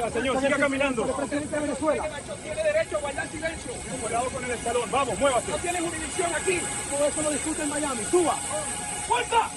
mueva, señor, siga caminando. El presidente de Venezuela. Tiene derecho a guardar silencio. Cuidado con el escalón, vamos, muévase. No tiene jurisdicción aquí. Todo eso lo discute en Miami. Suba. ¡Fuerza!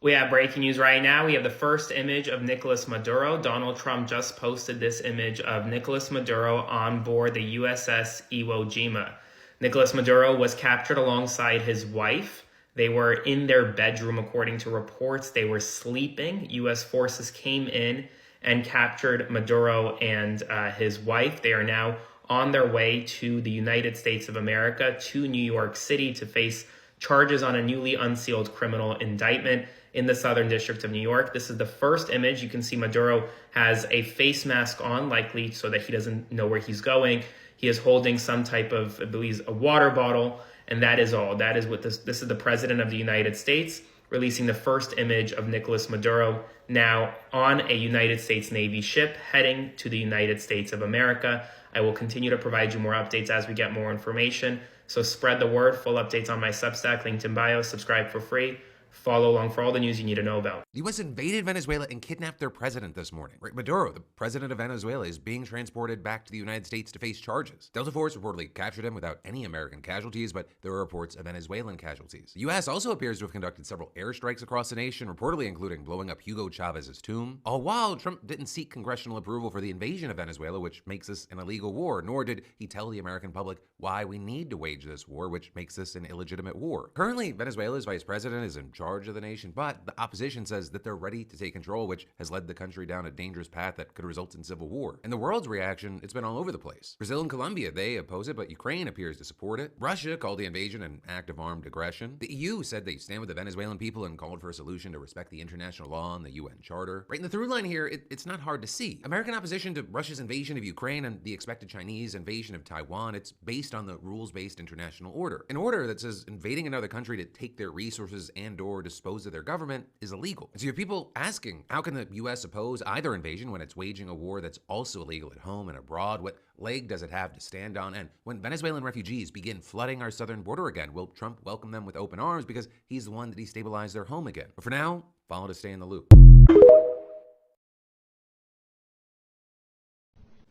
We have breaking news right now. We have the first image of Nicolas Maduro. Donald Trump just posted this image of Nicolas Maduro on board the USS Iwo Jima. Nicolas Maduro was captured alongside his wife. They were in their bedroom, according to reports. They were sleeping. U.S. forces came in and captured Maduro and his wife. They are now on their way to the United States of America, to New York City, to face charges on a newly unsealed criminal indictment in the Southern District of New York. This is the first image. You can see Maduro has a face mask on, likely so that he doesn't know where he's going. He is holding some type of, I believe, a water bottle, and that is all. That is what this is the President of the United States releasing the first image of Nicolas Maduro now on a United States Navy ship heading to the United States of America. I will continue to provide you more updates as we get more information. So spread the word. Full updates on my Substack, linked in bio. Subscribe for free. Follow along for all the news you need to know about. The U.S. invaded Venezuela and kidnapped their president this morning. Right, Maduro, the president of Venezuela, is being transported back to the United States to face charges. Delta Force reportedly captured him without any American casualties, but there are reports of Venezuelan casualties. The U.S. also appears to have conducted several airstrikes across the nation, reportedly including blowing up Hugo Chavez's tomb. All while Trump didn't seek congressional approval for the invasion of Venezuela, which makes this an illegal war, nor did he tell the American public why we need to wage this war, which makes this an illegitimate war. Currently, Venezuela's vice president is in charge of the nation, but the opposition says that they're ready to take control, which has led the country down a dangerous path that could result in civil war. And the world's reaction, it's been all over the place. Brazil and Colombia, they oppose it, but Ukraine appears to support it. Russia called the invasion an act of armed aggression. The EU said they stand with the Venezuelan people and called for a solution to respect the international law and the UN Charter. Right, in the through line here, it's not hard to see. American opposition to Russia's invasion of Ukraine and the expected Chinese invasion of Taiwan, it's based on the rules-based international order. An order that says invading another country to take their resources and/or dispose of their government is illegal. And so you have people asking, how can the U.S. oppose either invasion when it's waging a war that's also illegal at home and abroad? What leg does it have to stand on? And when Venezuelan refugees begin flooding our southern border again, will Trump welcome them with open arms because he's the one that destabilized their home again? But for now, follow to stay in the loop.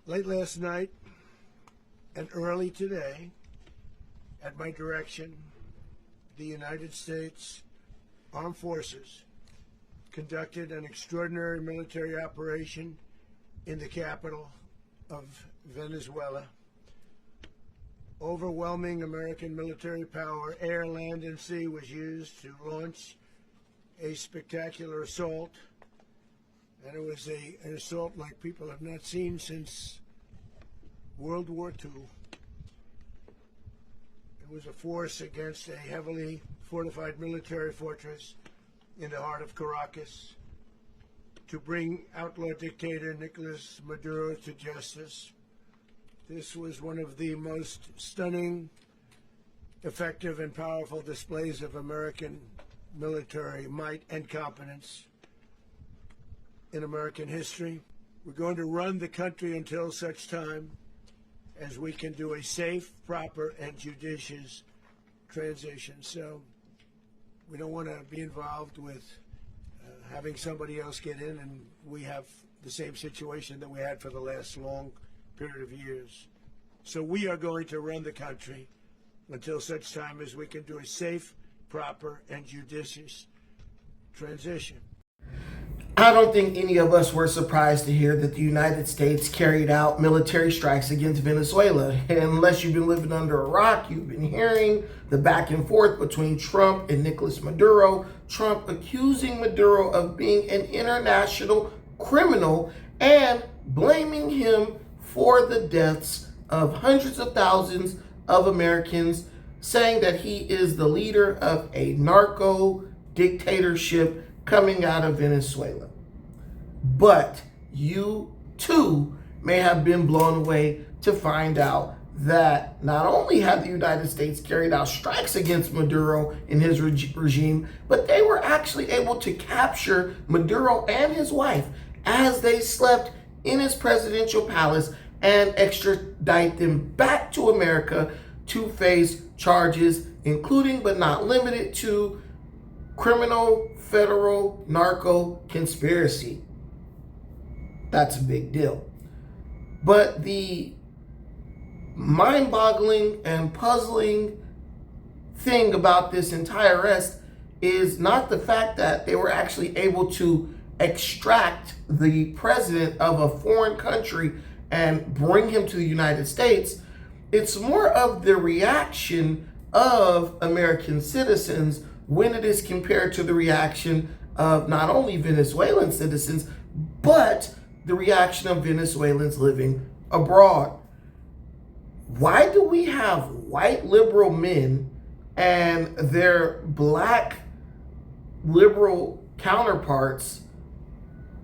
Late last night and early today, at my direction, the United States Armed Forces conducted an extraordinary military operation in the capital of Venezuela. Overwhelming American military power, air, land, and sea, was used to launch a spectacular assault. And it was an assault like people have not seen since World War II. It was a force against a heavily fortified military fortress in the heart of Caracas to bring outlaw dictator Nicolas Maduro to justice. This was one of the most stunning, effective, and powerful displays of American military might and competence in American history. We're going to run the country until such time as we can do a safe, proper, and judicious transition. So we don't want to be involved with having somebody else get in, and we have the same situation that we had for the last long period of years. So we are going to run the country until such time as we can do a safe, proper, and judicious transition. I don't think any of us were surprised to hear that the United States carried out military strikes against Venezuela. And unless you've been living under a rock, you've been hearing the back and forth between Trump and Nicolas Maduro. Trump accusing Maduro of being an international criminal and blaming him for the deaths of hundreds of thousands of Americans, saying that he is the leader of a narco dictatorship coming out of Venezuela. But you too may have been blown away to find out that not only had the United States carried out strikes against Maduro and his regime, but they were actually able to capture Maduro and his wife as they slept in his presidential palace and extradite them back to America to face charges, including but not limited to criminal federal narco conspiracy. That's a big deal. But the mind-boggling and puzzling thing about this entire arrest is not the fact that they were actually able to extract the president of a foreign country and bring him to the United States. It's more of the reaction of American citizens when it is compared to the reaction of not only Venezuelan citizens, but the reaction of Venezuelans living abroad. Why do we have white liberal men and their black liberal counterparts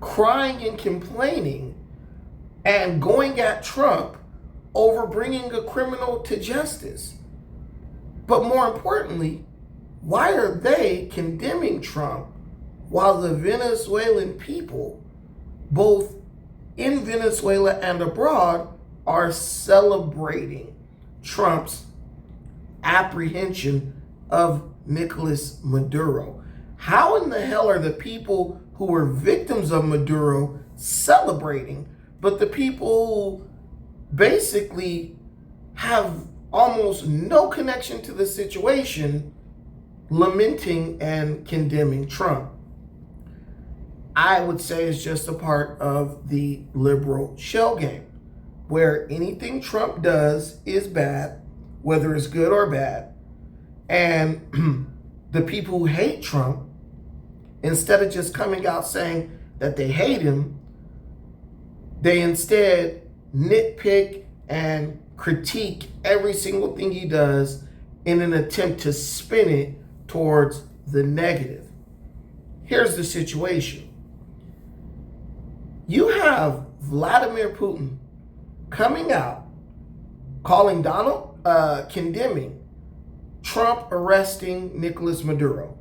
crying and complaining and going at Trump over bringing a criminal to justice? But more importantly, why are they condemning Trump while the Venezuelan people, both in Venezuela and abroad, are celebrating Trump's apprehension of Nicolas Maduro? How in the hell are the people who were victims of Maduro celebrating, but the people who basically have almost no connection to the situation lamenting and condemning Trump? I would say it's just a part of the liberal shell game, where anything Trump does is bad, whether it's good or bad. And the people who hate Trump, instead of just coming out saying that they hate him, they instead nitpick and critique every single thing he does in an attempt to spin it towards the negative. Here's the situation. You have Vladimir Putin coming out, condemning Trump arresting Nicolas Maduro.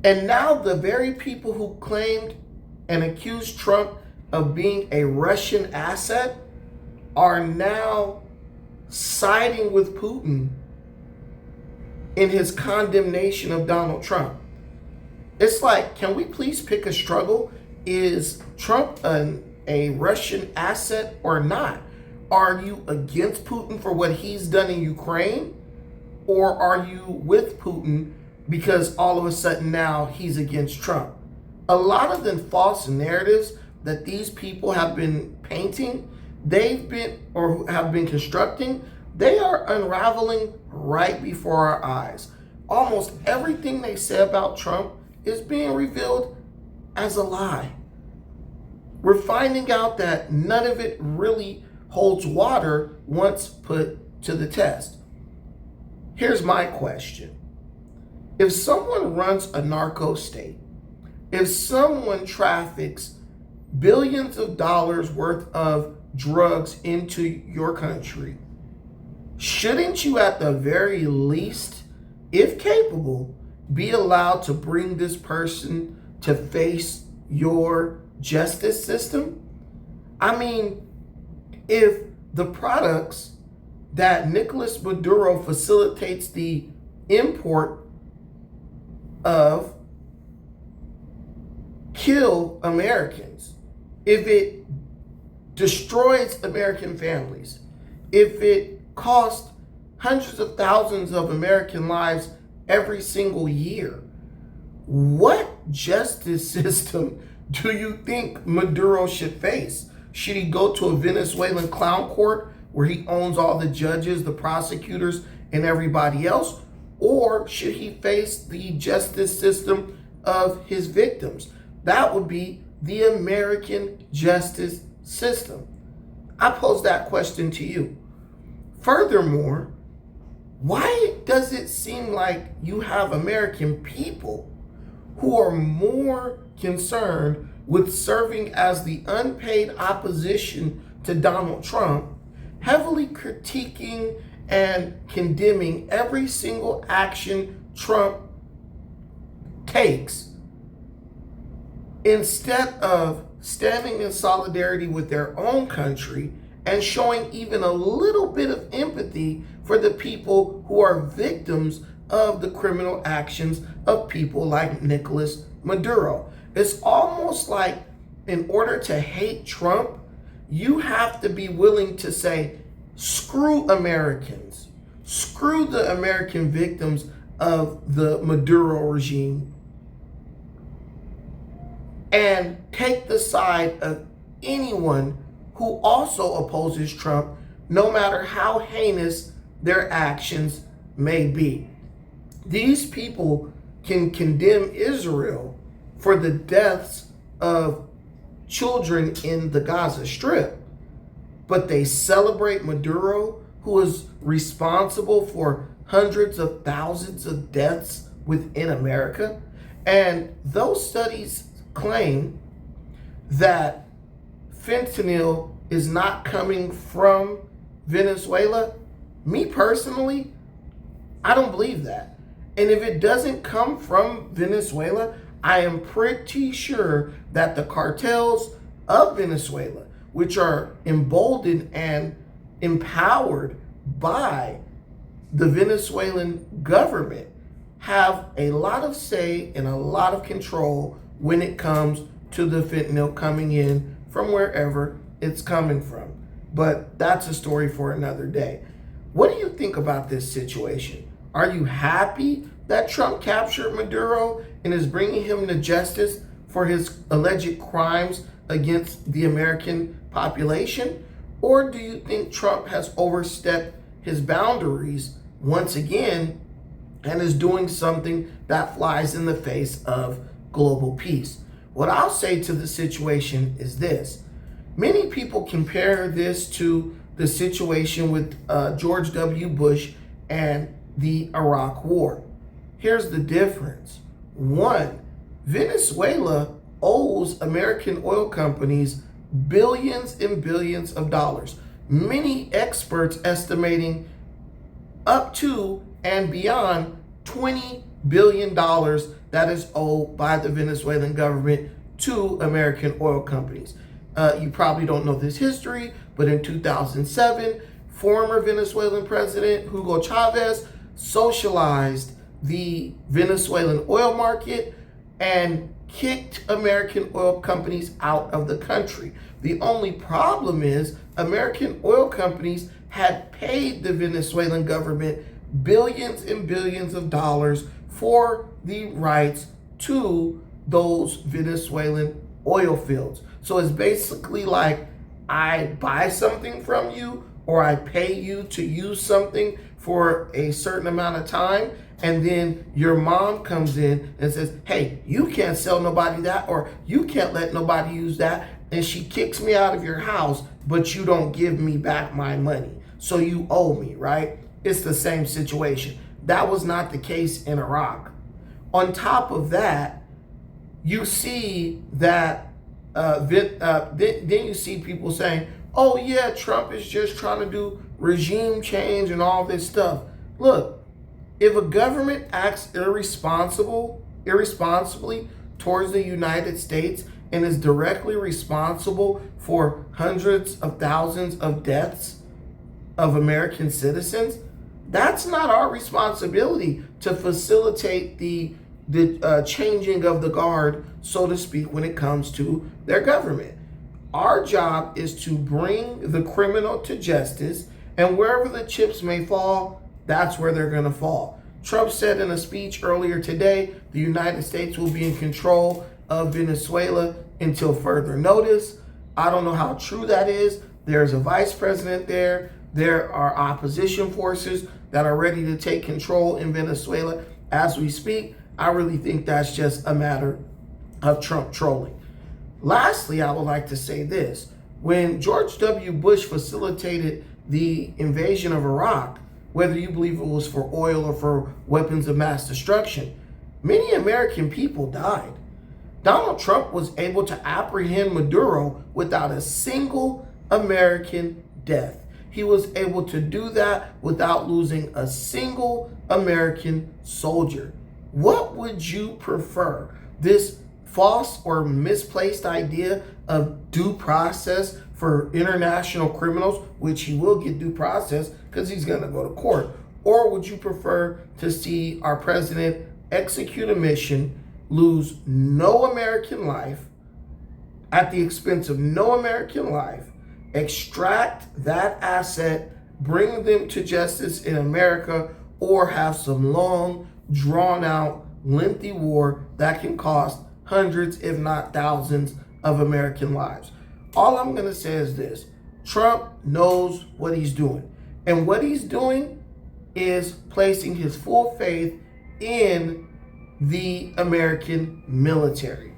And now the very people who claimed and accused Trump of being a Russian asset are now siding with Putin in his condemnation of Donald Trump. It's like, can we please pick a struggle? Is Trump a Russian asset or not? Are you against Putin for what he's done in Ukraine? Or are you with Putin because all of a sudden now he's against Trump? A lot of the false narratives that these people have been painting, have been constructing, they are unraveling right before our eyes. Almost everything they say about Trump is being revealed as a lie. We're finding out that none of it really holds water once put to the test. Here's my question. If someone runs a narco state, if someone traffics billions of dollars worth of drugs into your country, shouldn't you at the very least, if capable, be allowed to bring this person to face your justice system? I mean, if the products that Nicolas Maduro facilitates the import of kill Americans, if it destroys American families, if it costs hundreds of thousands of American lives every single year, what justice system do you think Maduro should face? Should he go to a Venezuelan clown court where he owns all the judges, the prosecutors, and everybody else? Or should he face the justice system of his victims? That would be the American justice system. I pose that question to you. Furthermore, why does it seem like you have American people who are more concerned with serving as the unpaid opposition to Donald Trump, heavily critiquing and condemning every single action Trump takes, instead of standing in solidarity with their own country and showing even a little bit of empathy for the people who are victims of the criminal actions of people like Nicolas Maduro. It's almost like in order to hate Trump, you have to be willing to say, screw Americans, screw the American victims of the Maduro regime, and take the side of anyone who also opposes Trump, no matter how heinous their actions may be. These people can condemn Israel for the deaths of children in the Gaza Strip, but they celebrate Maduro, who is responsible for hundreds of thousands of deaths within America. And those studies claim that fentanyl is not coming from Venezuela. Me personally, I don't believe that. And if it doesn't come from Venezuela, I am pretty sure that the cartels of Venezuela, which are emboldened and empowered by the Venezuelan government, have a lot of say and a lot of control when it comes to the fentanyl coming in from wherever it's coming from. But that's a story for another day. What do you think about this situation? Are you happy that Trump captured Maduro and is bringing him to justice for his alleged crimes against the American population? Or do you think Trump has overstepped his boundaries once again and is doing something that flies in the face of global peace? What I'll say to the situation is this. Many people compare this to the situation with George W. Bush and the Iraq War. Here's the difference. One, Venezuela owes American oil companies billions and billions of dollars. Many experts estimating up to and beyond $20 billion that is owed by the Venezuelan government to American oil companies. You probably don't know this history, but in 2007, former Venezuelan president Hugo Chavez socialized the Venezuelan oil market and kicked American oil companies out of the country. The only problem is American oil companies had paid the Venezuelan government billions and billions of dollars for the rights to those Venezuelan oil fields. So it's basically like I buy something from you or I pay you to use something for a certain amount of time, and then your mom comes in and says, hey, you can't sell nobody that, or you can't let nobody use that, and she kicks me out of your house, but you don't give me back my money, so you owe me, right? It's the same situation. That was not the case in Iraq. On top of that, you see that then you see people saying, oh yeah, Trump is just trying to do regime change and all this stuff. Look, if a government acts irresponsibly towards the United States and is directly responsible for hundreds of thousands of deaths of American citizens, that's not our responsibility to facilitate the changing of the guard, so to speak, when it comes to their government. Our job is to bring the criminal to justice, and wherever the chips may fall, that's where they're going to fall. Trump said in a speech earlier today, the United States will be in control of Venezuela until further notice. I don't know how true that is. There's a vice president there. There are opposition forces that are ready to take control in Venezuela as we speak. I really think that's just a matter of Trump trolling. Lastly, I would like to say this. When George W. Bush facilitated the invasion of Iraq, whether you believe it was for oil or for weapons of mass destruction, many American people died. Donald Trump was able to apprehend Maduro without a single American death. He was able to do that without losing a single American soldier. What would you prefer? This false or misplaced idea of due process for international criminals, which he will get due process because he's going to go to court, Or would you prefer to see our president execute a mission, lose no American life at the expense of no American life, extract that asset, bring them to justice in America, or have some long, drawn-out, lengthy war that can cost hundreds, if not thousands, of American lives? All I'm going to say is this. Trump knows what he's doing. And what he's doing is placing his full faith in the American military.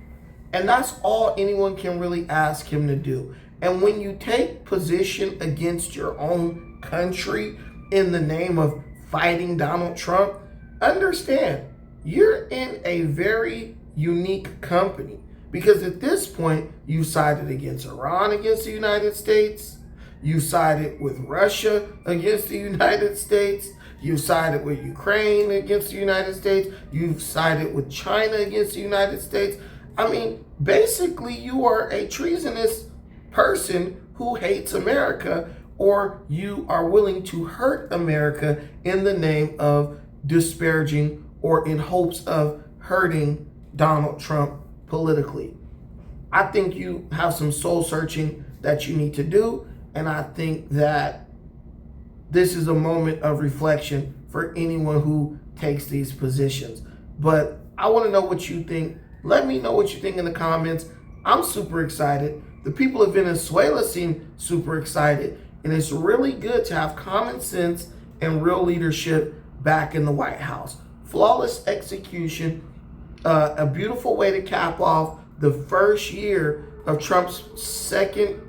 And that's all anyone can really ask him to do. And when you take position against your own country in the name of fighting Donald Trump, understand you're in a very unique company. Because at this point, you sided against Iran against the United States. You sided with Russia against the United States. You sided with Ukraine against the United States. You've sided with China against the United States. I mean, basically, you are a treasonous person who hates America, or you are willing to hurt America in the name of disparaging or in hopes of hurting Donald Trump politically. I think you have some soul searching that you need to do, and I think that this is a moment of reflection for anyone who takes these positions. But I want to know what you think. Let me know what you think in the comments. I'm super excited. The people of Venezuela seem super excited, and it's really good to have common sense and real leadership back in the White House. Flawless execution, a beautiful way to cap off the first year of Trump's second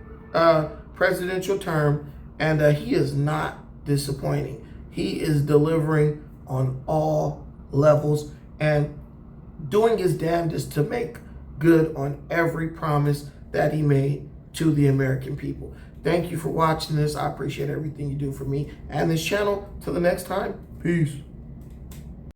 presidential term, and he is not disappointing. He is delivering on all levels and doing his damnedest to make good on every promise that he made to the American people. Thank you for watching this. I appreciate everything you do for me and this channel. Till the next time, peace.